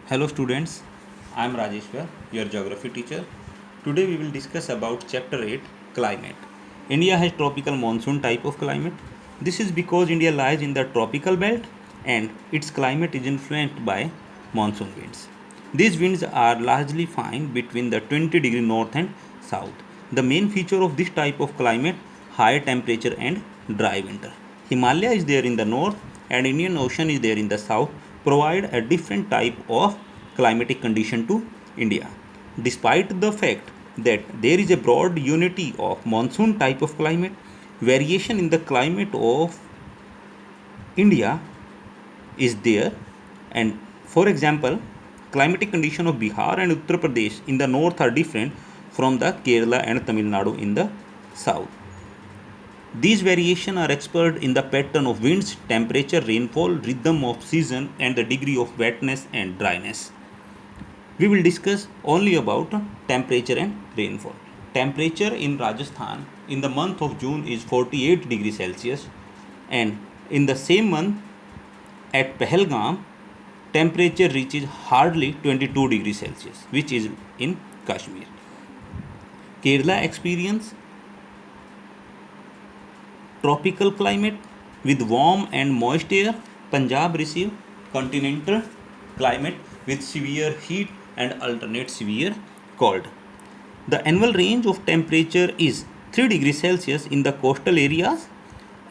Hello students, I am Rajeshwar, your geography teacher. Today we will discuss about chapter 8 climate. India has tropical monsoon type of climate. This is because India lies in the tropical belt and its climate is influenced by monsoon winds. These winds are largely found between the 20-degree north and south. The main feature of this type of climate high temperature and dry winter. Himalaya is there in the north and Indian Ocean is there in the south, provide a different type of climatic condition to India. Despite the fact that there is a broad unity of monsoon type of climate, variation in the climate of India is there. And for example, climatic condition of Bihar and Uttar Pradesh in the north are different from the Kerala and Tamil Nadu in the south. These variations are expressed in the pattern of winds, temperature, rainfall, rhythm of season, and the degree of wetness and dryness. We will discuss only about temperature and rainfall. Temperature in Rajasthan in the month of June is 48 degrees Celsius, and in the same month at Pahalgam, temperature reaches hardly 22 degrees Celsius, which is in Kashmir. Kerala experience tropical climate with warm and moist air. Punjab receive continental climate with severe heat and alternate severe cold. The annual range of temperature is 3 degrees Celsius in the coastal areas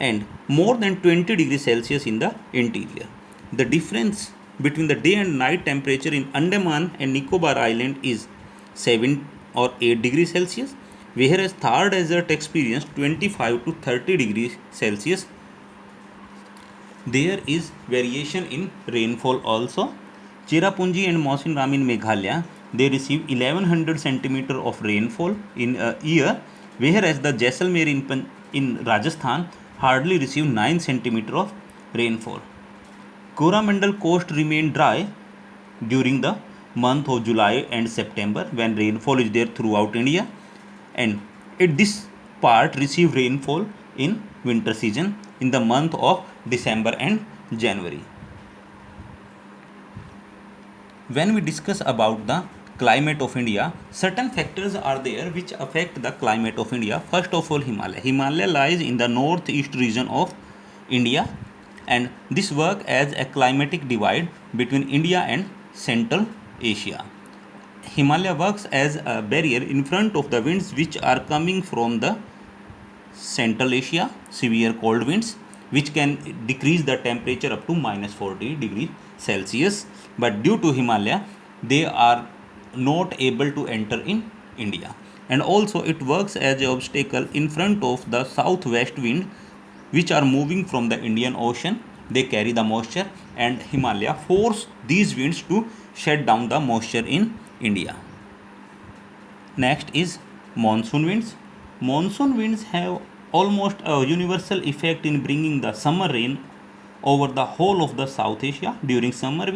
and more than 20 degrees Celsius in the interior. The difference between the day and night temperature in Andaman and Nicobar Island is 7 or 8 degrees Celsius, whereas Thar Desert experienced 25 to 30 degrees Celsius. There is variation in rainfall also. Cherrapunji and Mawsyn Ram in Meghalaya, they receive 1100 centimeter of rainfall in a year, whereas the Jaisalmer in Rajasthan hardly receive 9 centimeter of rainfall. Coromandel coast remain dry during the month of July and September when rainfall is there throughout India, and this part receive rainfall in winter season in the month of December and January. When we discuss about the climate of India, certain factors are there which affect the climate of India. First of all, Himalaya. Himalaya lies in the northeast region of India, and this work as a climatic divide between India and Central Asia. Himalaya works as a barrier in front of the winds which are coming from the Central Asia, severe cold winds, which can decrease the temperature up to minus 40 degrees Celsius. But due to Himalaya, they are not able to enter in India. And also, it works as an obstacle in front of the southwest wind, which are moving from the Indian Ocean. They carry the moisture, and Himalaya force these winds to shut down the moisture in India. Next is monsoon winds. Monsoon winds have almost a universal effect in bringing the summer rain over the whole of the South Asia. During summer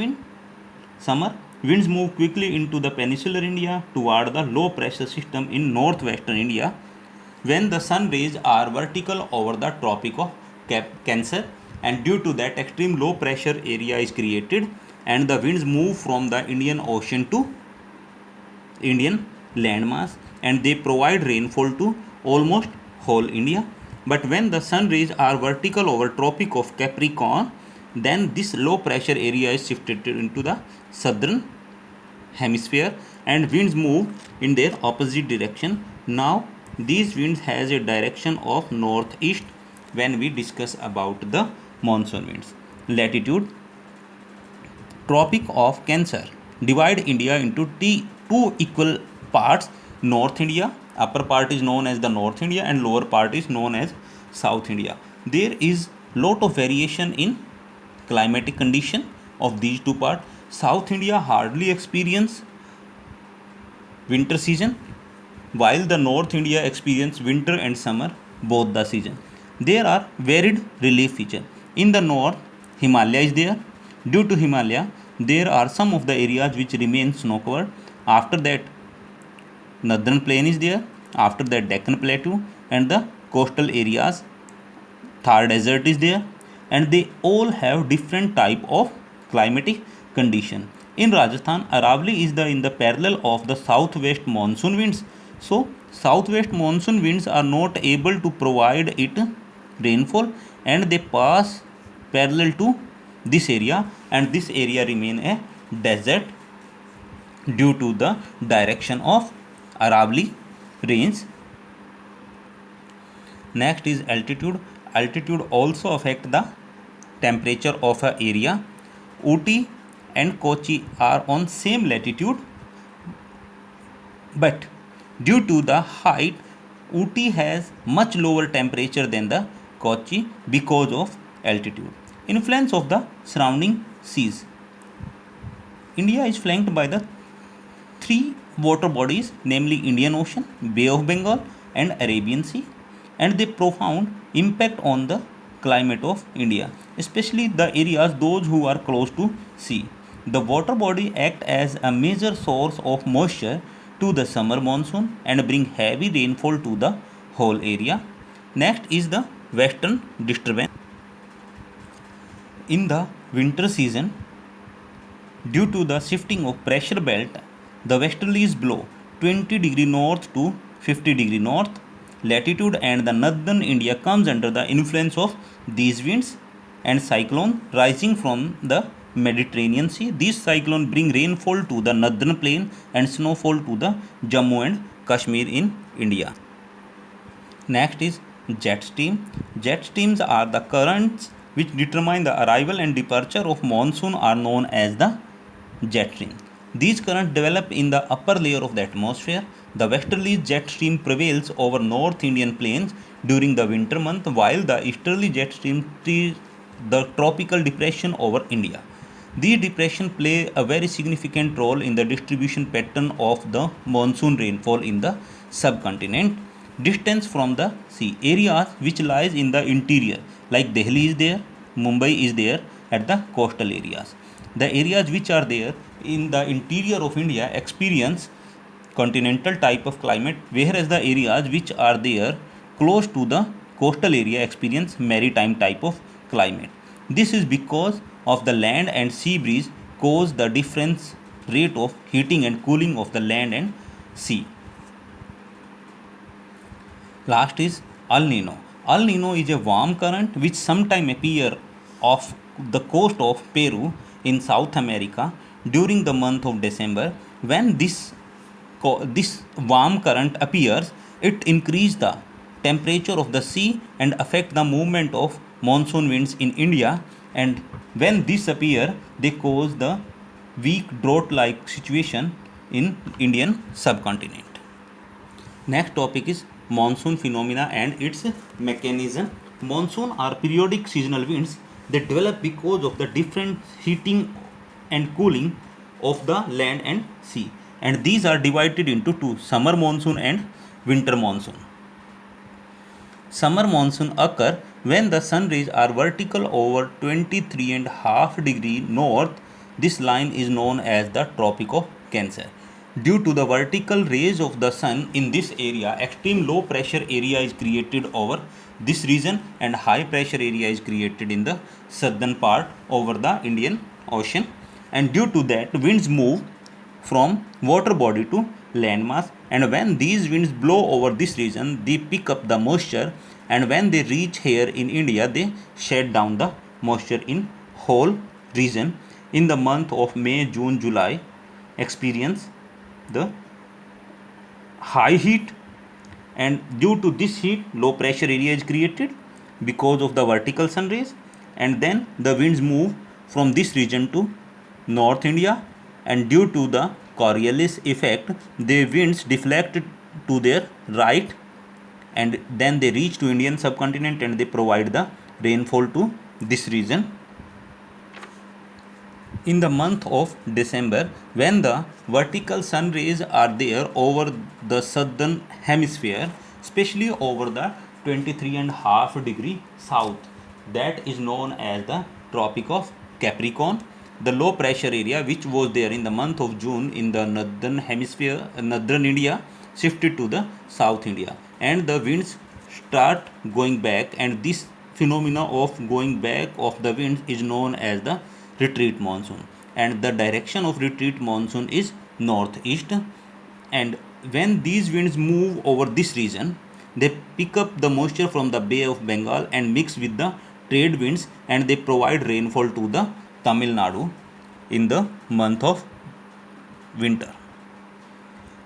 winds move quickly into the peninsular India toward the low pressure system in northwestern India when the sun rays are vertical over the Tropic of Cancer, and due to that extreme low pressure area is created and the winds move from the Indian Ocean to Indian landmass, and they provide rainfall to almost whole India. But when the sun rays are vertical over Tropic of Capricorn, then this low pressure area is shifted into the southern hemisphere and winds move in their opposite direction. Now these winds has a direction of northeast when we discuss about the monsoon winds. Latitude. Tropic of Cancer divide India into two equal parts. North India, upper part is known as the North India and lower part is known as South India. There is lot of variation in climatic condition of these two parts. South India hardly experience winter season, while the North India experience winter and summer both the season. There are varied relief feature. In the north, Himalaya is there. Due to Himalaya, there are some of the areas which remain snow covered. After that, Northern Plain is there. After that, Deccan Plateau and the coastal areas, Thar Desert is there, and they all have different type of climatic condition. In Rajasthan, Aravali is in the parallel of the southwest monsoon winds. So southwest monsoon winds are not able to provide it rainfall, and they pass parallel to this area, and this area remain a desert due to the direction of Aravali range. Next is altitude. Altitude also affect the temperature of a area. Ooty and Kochi are on same latitude, but due to the height, Ooty has much lower temperature than the Kochi because of altitude. Influence of the surrounding seas. India is flanked by the three water bodies, namely Indian Ocean, Bay of Bengal, and Arabian Sea, and they profound impact on the climate of India, especially the areas those who are close to sea. The water body act as a major source of moisture to the summer monsoon and bring heavy rainfall to the whole area. Next is the western disturbance. In the winter season, due to the shifting of pressure belt, the westerlies blow 20° north to 50° north latitude, and the northern India comes under the influence of these winds and cyclone rising from the Mediterranean Sea. These cyclone bring rainfall to the northern plain and snowfall to the Jammu and Kashmir in India. Next is jet stream. Jet streams are the currents which determine the arrival and departure of monsoon are known as the jet stream. These currents develop in the upper layer of the atmosphere. The westerly jet stream prevails over North Indian plains during the winter month, while the easterly jet stream is the tropical depression over India. These depressions play a very significant role in the distribution pattern of the monsoon rainfall in the subcontinent. Distance from the sea. Areas which lies in the interior, like Delhi is there, Mumbai is there at the coastal areas. The areas which are there in the interior of India experience continental type of climate, whereas the areas which are there close to the coastal area experience maritime type of climate. This is because of the land and sea breeze cause the difference rate of heating and cooling of the land and sea. Last is El Nino. El Nino is a warm current which sometimes appear off the coast of Peru in South America during the month of December. When this warm current appears, it increases the temperature of the sea and affect the movement of monsoon winds in India. And when this appear, they cause the weak drought-like situation in Indian subcontinent. Next topic is monsoon phenomena and its mechanism. Monsoon are periodic seasonal winds that develop because of the different heating and cooling of the land and sea, and these are divided into two: summer monsoon and winter monsoon. Summer monsoon occur when the sun rays are vertical over 23.5° north. This line is known as the Tropic of Cancer. Due to the vertical rays of the sun in this area, extreme low pressure area is created over this region and high pressure area is created in the southern part over the Indian Ocean, and due to that winds move from water body to landmass, and when these winds blow over this region they pick up the moisture, and when they reach here in India they shed down the moisture in whole region. In the month of May, June, July experience the high heat, and due to this heat low pressure area is created because of the vertical sun rays, and then the winds move from this region to North India, and due to the Coriolis effect the winds deflect to their right, and then they reach to Indian subcontinent and they provide the rainfall to this region. In the month of December, when the vertical sun rays are there over the southern hemisphere, especially over the 23.5° south, that is known as the Tropic of Capricorn. The low pressure area which was there in the month of June in the northern hemisphere, northern India, shifted to the South India, and the winds start going back, and this phenomena of going back of the winds is known as the retreat monsoon. and the direction of retreat monsoon is northeast. And when these winds move over this region, they pick up the moisture from the Bay of Bengal and mix with the trade winds, and they provide rainfall to the Tamil Nadu in the month of winter.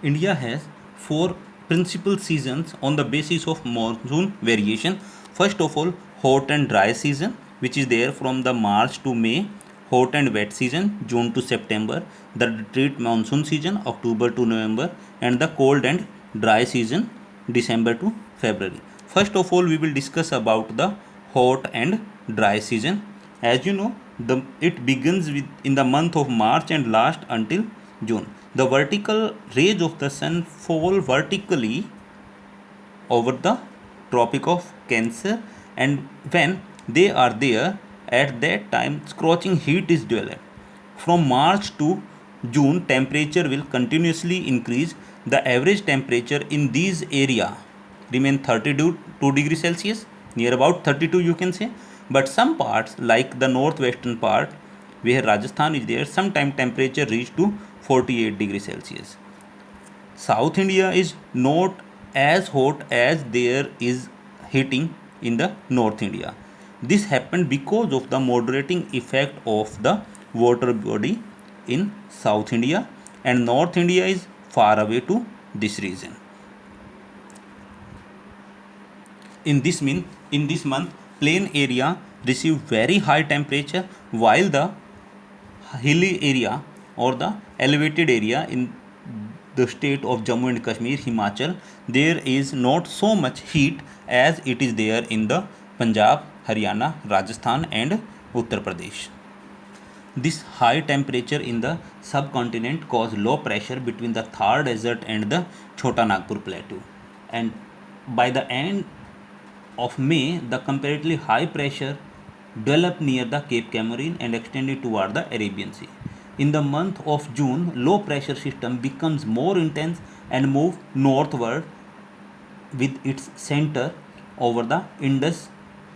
India has four principal seasons on the basis of monsoon variation. First of all, hot and dry season, which is there from the March to May. Hot and wet season, June to September. The retreat monsoon season, October to November. And the cold and dry season, December to February. First of all, we will discuss about the hot and dry season. As you know, it begins in the month of March and lasts until June. The vertical rays of the sun fall vertically over the Tropic of Cancer, and when they are there, at that time scorching heat is developed. From March to June, temperature will continuously increase. The average temperature in these area remain 32 degrees Celsius, near about 32 you can say. But some parts like the northwestern part where Rajasthan is there, sometime temperature reach to 48 degrees Celsius. South India is not as hot as there is heating in the North India. This happened because of the moderating effect of the water body in South India, and North India is far away to this region. In this month, plain area receive very high temperature, while the hilly area or the elevated area in the state of Jammu and Kashmir, Himachal, there is not so much heat as it is there in the Punjab, Haryana, Rajasthan and Uttar Pradesh. This high temperature in the subcontinent caused low pressure between the Thar Desert and the Chota Nagpur Plateau. And by the end of May, the comparatively high pressure developed near the Cape Comorin and extended toward the Arabian Sea. In the month of June, low pressure system becomes more intense and moves northward with its center over the Indus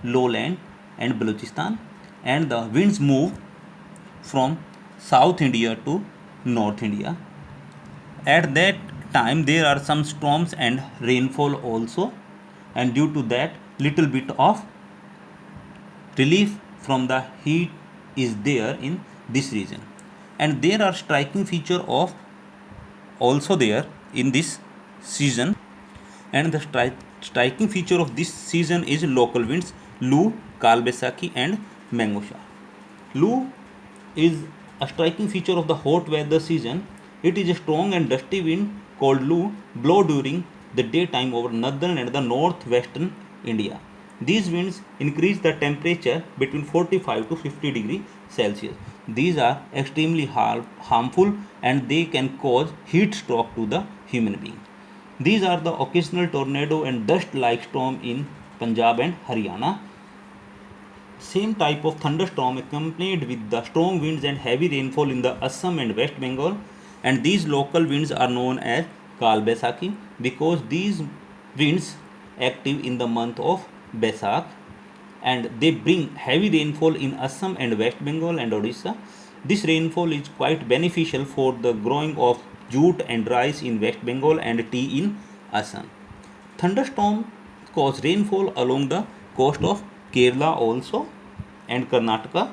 lowland and Balochistan, and the winds move from South India to North India. At that time there are some storms and rainfall also, and due to that little bit of relief from the heat is there in this region. And there are striking feature of also there in this season, and the striking feature of this season is local winds Loo, Kalbesaki and Mangosha. Loo is a striking feature of the hot weather season. It is a strong and dusty wind called Loo blow during the daytime over northern and the northwestern India. These winds increase the temperature between 45 to 50 degrees Celsius. These are extremely harmful and they can cause heat stroke to the human being. These are the occasional tornado and dust like storm in Punjab and Haryana. Same type of thunderstorm accompanied with the strong winds and heavy rainfall in the Assam and West Bengal, and these local winds are known as Kalbesaki because these winds active in the month of Baisakh, and they bring heavy rainfall in Assam and West Bengal and Odisha. This rainfall is quite beneficial for the growing of jute and rice in West Bengal and tea in Assam. Thunderstorms cause rainfall along the coast of Kerala also and Karnataka.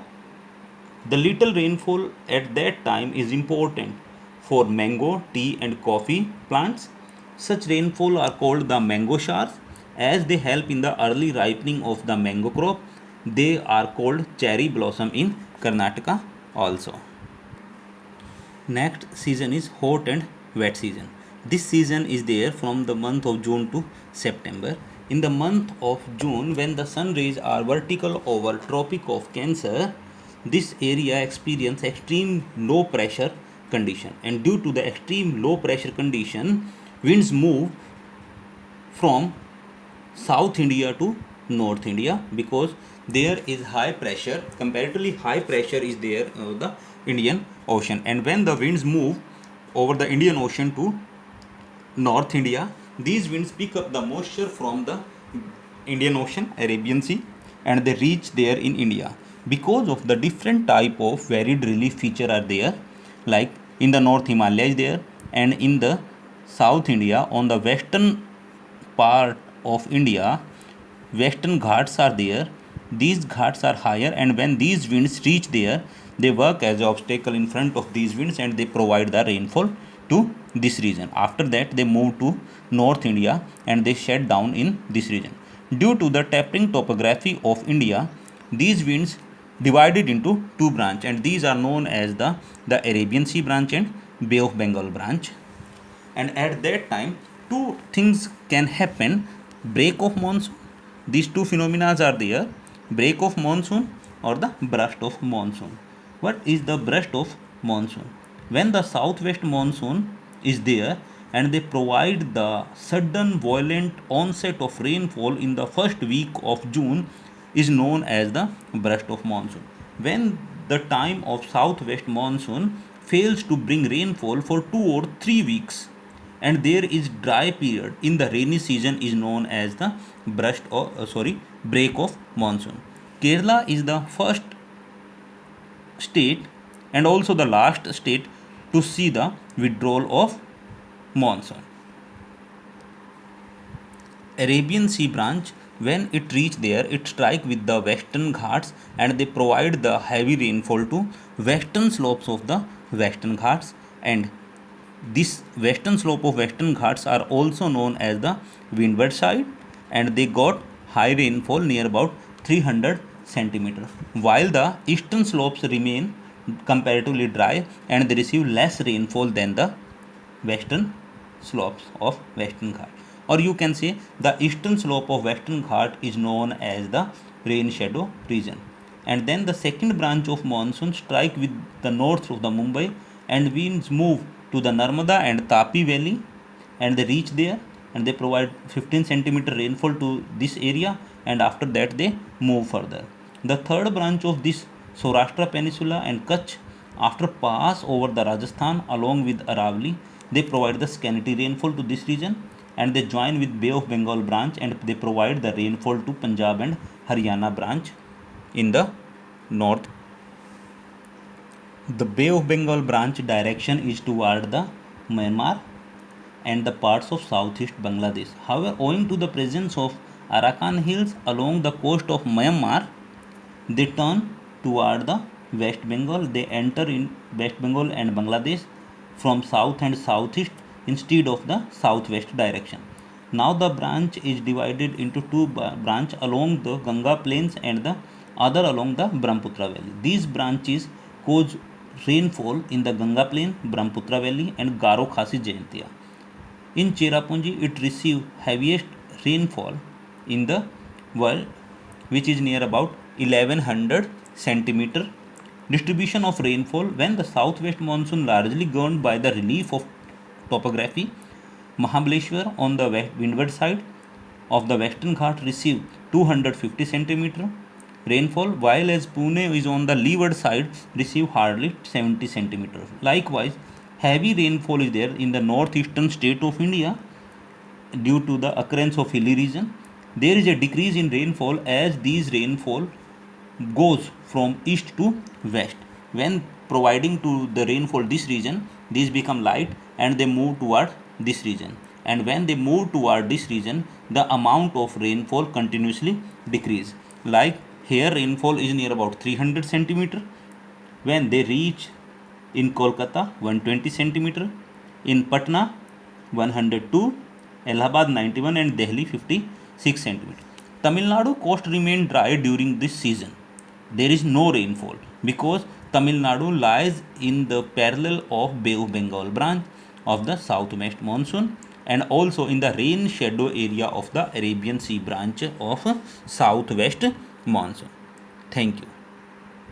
The little rainfall at that time is important for mango, tea and coffee plants. Such rainfall are called the mango showers as they help in the early ripening of the mango crop. They are called cherry blossom in Karnataka also. Next season is hot and wet season. This season is there from the month of June to September. In the month of June, when the sun rays are vertical over Tropic of Cancer, this area experience extreme low pressure condition, and due to the extreme low pressure condition, winds move from South India to North India because there is high pressure, comparatively high pressure is there over the Indian Ocean, and when the winds move over the Indian Ocean to North India, these winds pick up the moisture from the Indian Ocean, Arabian Sea, and they reach there in India. because of the different type of varied relief feature are there, like in the North Himalaya is there, and in the South India on the western part of India, western ghats are there. These ghats are higher, and when these winds reach there, they work as an obstacle in front of these winds and they provide the rainfall to this region. After that, they move to North India and they shed down in this region. Due to the tapering topography of India, these winds divided into two branches, and these are known as the Arabian Sea branch and Bay of Bengal branch. And at that time, two things can happen: break of monsoon. These two phenomena are there: break of monsoon or the burst of monsoon. What is the burst of monsoon? When the southwest monsoon is there and they provide the sudden violent onset of rainfall in the first week of June is known as the burst of monsoon. When the time of southwest monsoon fails to bring rainfall for 2 or 3 weeks and there is dry period in the rainy season is known as the break of monsoon. Kerala is the first state and also the last state to see the withdrawal of monsoon. Arabian Sea branch, when it reach there, it strike with the western ghats and they provide the heavy rainfall to western slopes of the western ghats, and this western slope of western ghats are also known as the windward side, and they got high rainfall near about 300 centimeter, while the eastern slopes remain comparatively dry and they receive less rainfall than the western slopes of western ghat. Or you can say the eastern slope of western ghat is known as the rain shadow region. And then the second branch of monsoon strike with the north of the Mumbai and winds move to the Narmada and Tapi valley, and they reach there and they provide 15 centimeter rainfall to this area, and after that they move further. The third branch of this Saurashtra Peninsula and Kutch, after pass over the Rajasthan along with Aravalli, they provide the scanty rainfall to this region, and they join with Bay of Bengal branch and they provide the rainfall to Punjab and Haryana branch in the north. The Bay of Bengal branch direction is toward the Myanmar and the parts of southeast Bangladesh. However, owing to the presence of Arakan hills along the coast of Myanmar, they turn toward the West Bengal. They enter in West Bengal and Bangladesh from south and southeast instead of the southwest direction. Now the branch is divided into two branches along the Ganga plains and the other along the Brahmaputra valley. These branches cause rainfall in the Ganga plain, Brahmaputra valley and Garo Khasi Jaintia. In Cherrapunji, it receives heaviest rainfall in the world, which is near about 1100 centimeter. Distribution of rainfall: when the southwest monsoon largely governed by the relief of topography, Mahabaleshwar on the windward side of the western ghat received 250 centimeter rainfall, while as Pune is on the leeward side receive hardly 70 centimeter. Likewise, heavy rainfall is there in the northeastern state of India due to the occurrence of hilly region. There is a decrease in rainfall as these rainfall goes from east to west. When providing to the rainfall this region, these become light and they move toward this region. And when they move toward this region, the amount of rainfall continuously decrease. Like here, rainfall is near about 300 centimeter. When they reach in Kolkata, 120 centimeter. In Patna, 102. Allahabad, 91, and Delhi, 56 centimeter. Tamil Nadu coast remain dry during this season. There is no rainfall because Tamil Nadu lies in the parallel of Bay of Bengal branch of the southwest monsoon and also in the rain shadow area of the Arabian Sea branch of southwest monsoon. Thank you.